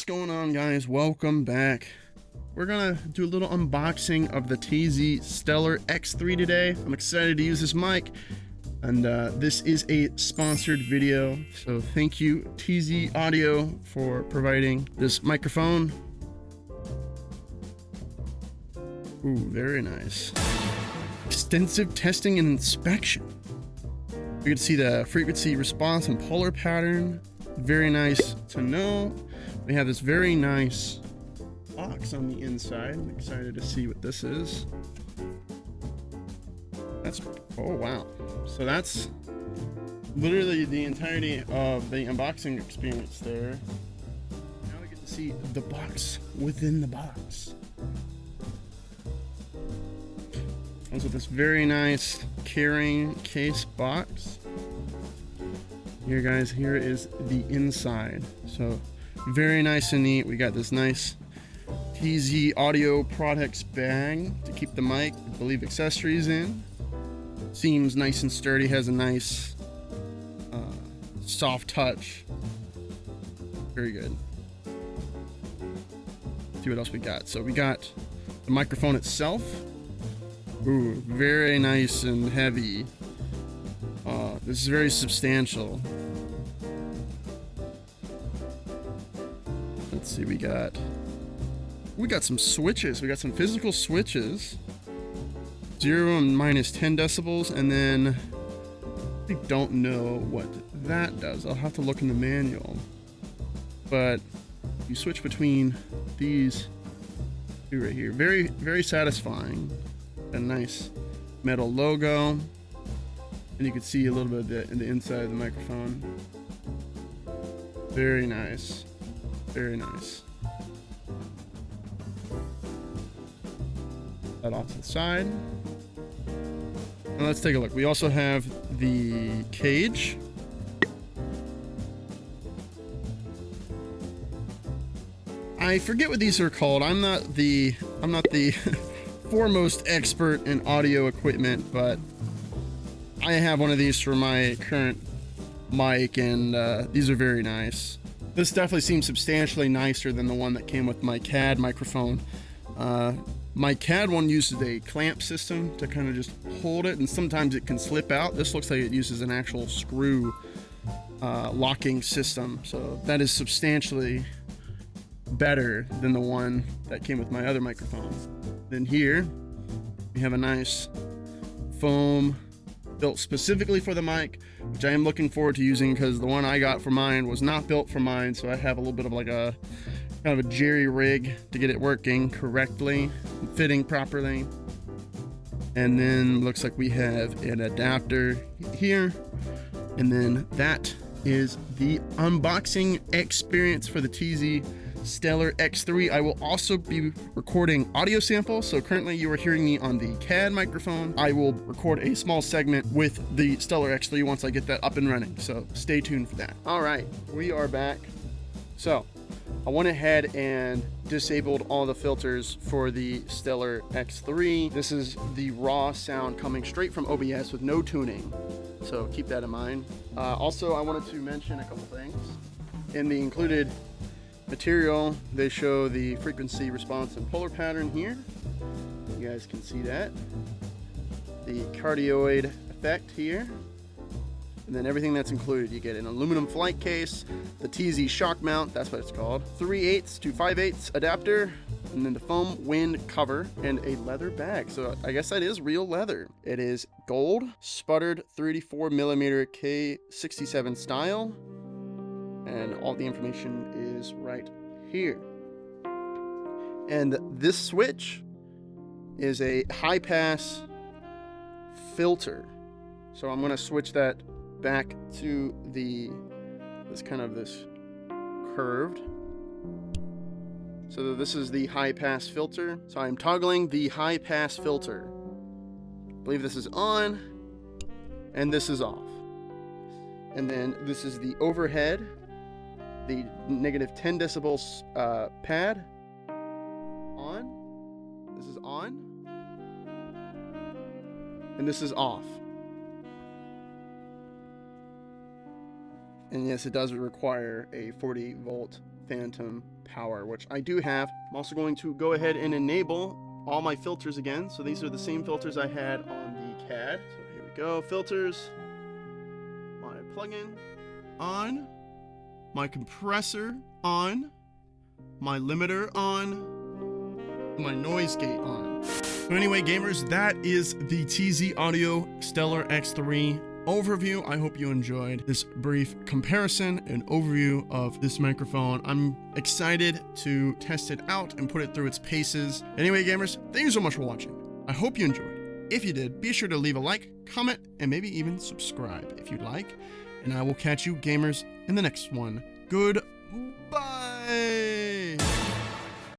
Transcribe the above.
What's going on, guys? Welcome back. We're gonna do a little unboxing of the TZ Stellar X3 today. I'm excited to use this mic, and this is a sponsored video, so thank you TZ Audio for providing this microphone. Ooh, very nice. Extensive testing and inspection. You can see the frequency response and polar pattern. Very nice to know. We have this very nice box on the inside. I'm excited to see what this is. Oh wow. So that's literally the entirety of the unboxing experience there. Now we get to see the box within the box. Comes with this very nice carrying case box. Here, guys, here is the inside. So very nice and neat. We got this nice TZ Audio products bag to keep the mic, I believe, accessories in. Seems nice and sturdy, has a nice soft touch. Very good. Let's see what else we got. So we got the microphone itself. Ooh, very nice and heavy. This is very substantial. Let's see, we got some switches. We got some physical switches. 0 and -10 decibels, and then I don't know what that does. I'll have to look in the manual. But you switch between these two right here. Very, very satisfying. A nice metal logo. And you can see a little bit of it in the inside of the microphone. Very nice. Very nice. That off to the side. And let's take a look. We also have the cage. I forget what these are called. I'm not the foremost expert in audio equipment, but I have one of these for my current mic, and these are very nice. This definitely seems substantially nicer than the one that came with my CAD microphone. My CAD one uses a clamp system to kind of just hold it, and sometimes it can slip out. This looks like it uses an actual screw locking system, so that is substantially better than the one that came with my other microphone. Then here we have a nice foam built specifically for the mic, which I am looking forward to using, because the one I got for mine was not built for mine, so I have a little bit of like a kind of a jerry rig to get it working correctly and fitting properly. And then looks like we have an adapter here, and then that is the unboxing experience for the TZ Stellar X3. I will also be recording audio samples. So currently you are hearing me on the CAD microphone. I will record a small segment with the Stellar X3 once I get that up and running. So stay tuned for that. All right, we are back. So I went ahead and disabled all the filters for the Stellar X3. This is the raw sound coming straight from OBS with no tuning. So keep that in mind. Also, I wanted to mention a couple things. In the included material, they show the frequency response and polar pattern here. You guys can see that. The cardioid effect here. And then everything that's included. You get an aluminum flight case, the TZ shock mount, that's what it's called, 3/8 to 5/8 adapter, and then the foam wind cover, and a leather bag. So I guess that is real leather. It is gold, sputtered 34mm K67 style, and all the information is right here. And this switch is a high pass filter. So I'm going to switch that back to this curved. So this is the high pass filter. So I'm toggling the high pass filter. I believe this is on and this is off. And then this is the overhead, the -10 decibels pad on. This is on. And this is off. And yes, it does require a 40-volt phantom power, which I do have. I'm also going to go ahead and enable all my filters again. So these are the same filters I had on the CAD. So here we go, filters, my plugin on, my compressor on, my limiter on, my noise gate on. So anyway, gamers, that is the TZ Audio Stellar X3 overview. I hope you enjoyed this brief comparison and overview of this microphone. I'm excited to test it out and put it through its paces. Anyway, gamers, thank you so much for watching. I hope you enjoyed. If you did, be sure to leave a like, comment, and maybe even subscribe if you'd like. And I will catch you gamers in the next one. Goodbye.